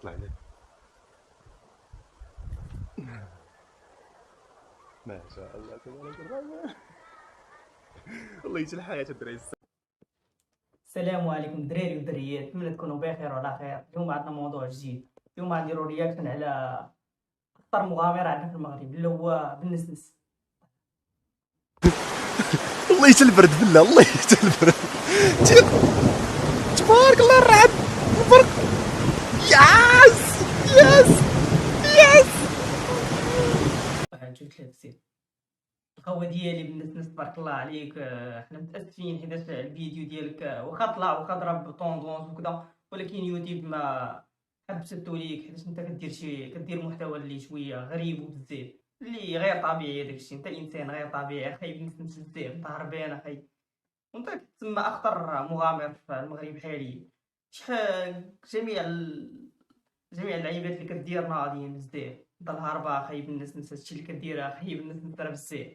طلع لك ما شاء الله تبارك الرحمن. والله يجي الحياة الدراري. السلام عليكم دراري ودريات، نتمنى تكونوا بخير وعلى خير. اليوم عندنا موضوع جديد. اليوم غنديروا رياكشن على اكثر مغامره عندنا في المغرب اللي هو بالنسنس. الله يجي البرد بالله، الله يجي البرد. تبارك الله الرعد البرد. ياس ياس ياس. نشوف ثلاث القهوه ديالي بالنسنس تبارك الله عليك. حنا متاسفين حيت الفيديو ديالك واخا طلع واخا ضرب طوندونس وكذا، ولكن يوتيوب ما حبستو ليك حيت انت كدير محتوى اللي شويه غريب وبزاف اللي غير طبيعي. داكشي انت انسان غير طبيعي اخي بالنسنس بزاف، انت هربان اخي، وانت كتسمى اخطر مغامر في المغرب حاليا. شحال جميع اللعيبات اللي كدير ناضيين بزاف، انت الهربة خايب الناس نسى هادشي اللي كديرها، خايب الناس نسى بزاف.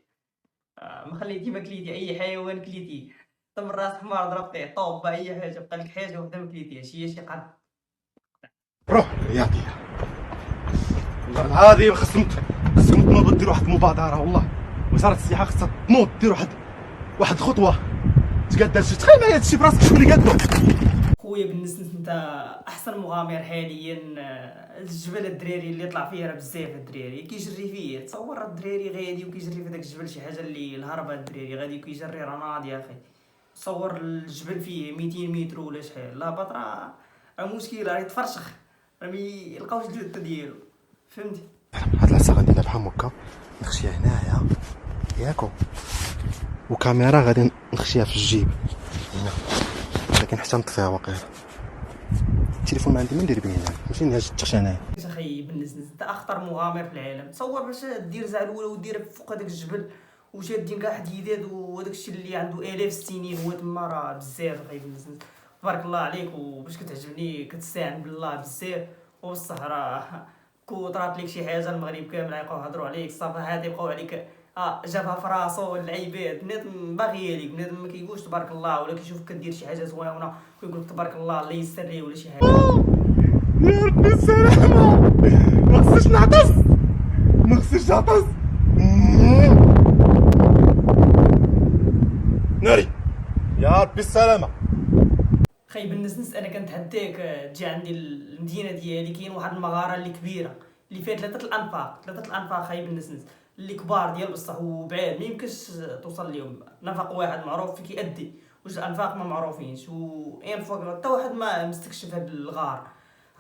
ما خليتي ما كليتي اي حيوان كليتيه، انت من راس حمار ضربتيه طوب اي حاجه بقى لك حاجه وحده ما كليتيهاش، هي شي قرد. روح الرياضية والله العظيم. خصكم تنوضوا ديروا واحد المبادرة، والله وزارة السياحة خصها تنوض دير واحد الخطوة تقاد هادشي. تخيل معايا هادشي براسك شكون اللي قادو. خويا بالنسبه انت احسن مغامر حاليا. الجبل الدراري اللي طلع فيه راه بزاف الدراري كيجري فيه. تصور الدراري غادي وكيجري في داك الجبل شي حاجه اللي الهربه. الدراري غادي كيجري راه ناضي يا اخي. تصور الجبل فيه 200 متر ولا شحال، لا بط راه مشكل، راه يتفرشخ، راه ميلقاوش الجثه ديالو، فهمتي. هاد العصا غنديرها بحال هكا، نخشيها هنايا ياكو، وكاميرا غادي نخشيها في الجيب هنا، لكن حتى نطفيها واقيلا. التليفون ما عندي ما ندير به هنا، ماشي نهج انايا. اخي بالنسبه انت اخطر مغامر في العالم. تصور باش دير زعلوله ودير فوق هذاك الجبل وشادين كاع حديدات وهذاك الشيء اللي عنده الاف السنين هو تما، راه بزاف اخي بالنسبه. تبارك الله عليك، وباش كتعجبني كتستعن بالله بزاف. وبصح راه كون طرات لك شي حاجه المغرب كامل غيبقاو يهضروا عليك، الصفحات يبقاو عليك جابها في راسو اللعيبات. بنادم باغي ليك، بنادم ما كيقولش تبارك الله ولا كيشوفك كدير شي حاجه زوينه ويقول لك تبارك الله الله يسر ليه ولا شي حاجه. يا ربي السلامة، ما خصنيش نعطس، ما خصنيش نعطس. ناري يا ربي السلامة. خايب النسنس انا كنتحداك تجي عندي المدينه ديالي. كاين واحد المغاره اللي كبيره اللي فيها ثلاثه الانفاق خايب النسنس اللي كبار ديال بصح وبعاد ما يمكنش توصل ليهم. نفق واحد معروف في كيأدي، وجوج الانفاق ما معروفينش، وين فوق حتى واحد ما مستكشف هاد الغار.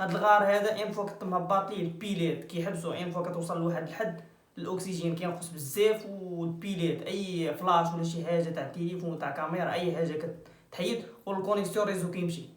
هاد الغار هذا ان فوق مهبط ليه البيليت كيحبسوا، ان فوق كتوصل لواحد الحد الاكسجين كينقص بزاف، والبيليت اي فلاش ولا شي حاجه تاع التليفون تاع كاميرا اي حاجه كتحيد والكونيكسيون ريزو كيمشي.